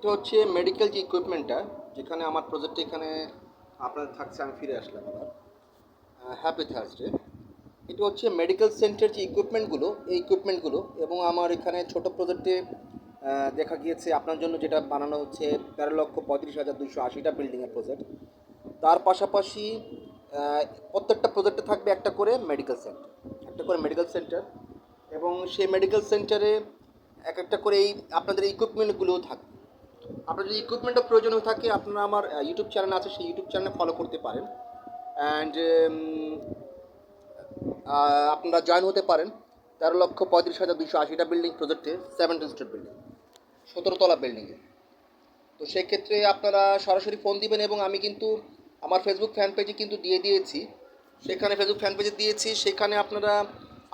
এটা হচ্ছে মেডিকেল যে ইকুইপমেন্টটা, যেখানে আমার প্রজেক্টে এখানে আপনাদের থাকছে। আমি ফিরে আসলাম আবার। Happy Thursday. এটা হচ্ছে মেডিকেল সেন্টার যে ইকুইপমেন্টগুলো, এই ইকুইপমেন্টগুলো, এবং আমার এখানে ছোট প্রজেক্টে দেখা গিয়েছে আপনার জন্য যেটা বানানো হচ্ছে 13,35,280টা বিল্ডিংয়ের প্রজেক্ট। তার পাশাপাশি আহ, প্রত্যেকটা প্রজেক্টে থাকবে একটা করে মেডিকেল সেন্টার, একটা করে মেডিকেল সেন্টার, এবং সেই মেডিকেল সেন্টারে এক একটা করে এই আপনাদের ইকুইপমেন্টগুলোও থাকবে। আপনার যদি ইকুইপমেন্টের প্রয়োজন হয়ে থাকে, আপনারা আমার ইউটিউব চ্যানেল আছে, সেই ইউটিউব চ্যানেলে ফলো করতে পারেন। অ্যান্ড আপনারা জয়েন হতে পারেন 13,35,280টা বিল্ডিং প্রজেক্টে, 7 স্টোর বিল্ডিং, 17তলা বিল্ডিংয়ে। তো সেক্ষেত্রে আপনারা সরাসরি ফোন দিবেন, এবং আমি কিন্তু আমার ফেসবুক ফ্যান পেজে কিন্তু দিয়ে দিয়েছি। সেখানে ফেসবুক ফ্যান পেজে দিয়েছি, সেখানে আপনারা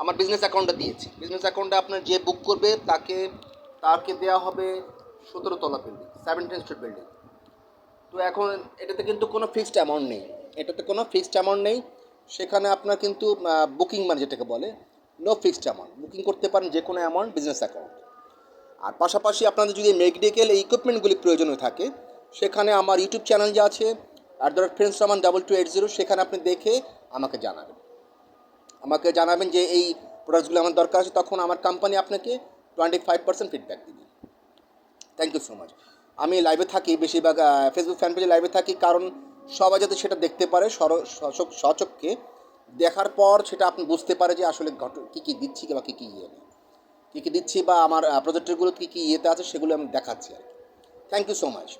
আমার বিজনেস অ্যাকাউন্টটা দিয়েছি। বিজনেস অ্যাকাউন্টে আপনার যে বুক করবে তাকে দেওয়া হবে 17তলা বিল্ডিং, 17 স্টোর বিল্ডিং। তো এখন এটাতে কিন্তু কোনো ফিক্সড অ্যামাউন্ট নেই, এটাতে কোনো ফিক্সড অ্যামাউন্ট নেই। সেখানে আপনার কিন্তু বুকিং মানে যেটাকে বলে, নো ফিক্সড অ্যামাউন্ট, বুকিং করতে পারেন যে কোনো অ্যামাউন্ট বিজনেস অ্যাকাউন্ট। আর পাশাপাশি আপনাদের যদি মেডিকেল এই ইকুইপমেন্টগুলি প্রয়োজন হয়ে থাকে, সেখানে আমার ইউটিউব চ্যানেল যে আছে @FriendsRaman2280, সেখানে আপনি দেখে আমাকে জানাবেন যে এই প্রোডাক্টসগুলো আমার দরকার আছে, তখন আমার কোম্পানি আপনাকে 25% ফিডব্যাক দেবে। Thank you so much. আমি লাইভে থাকি বেশিরভাগ, ফেসবুক ফ্যান পেজে লাইভে থাকি, কারণ সবাই যাতে সেটা দেখতে পারে স্বচক্ষে, দেখার পর সেটা আপনি বুঝতে পারে যে আসলে কী কী দিচ্ছি বা কী কী ইয়ে নেই, কী কী দিচ্ছি বা আমার প্রজেক্টরগুলো কী কী ইয়েতে আছে সেগুলো আমি দেখাচ্ছি আর কি। Thank you so much.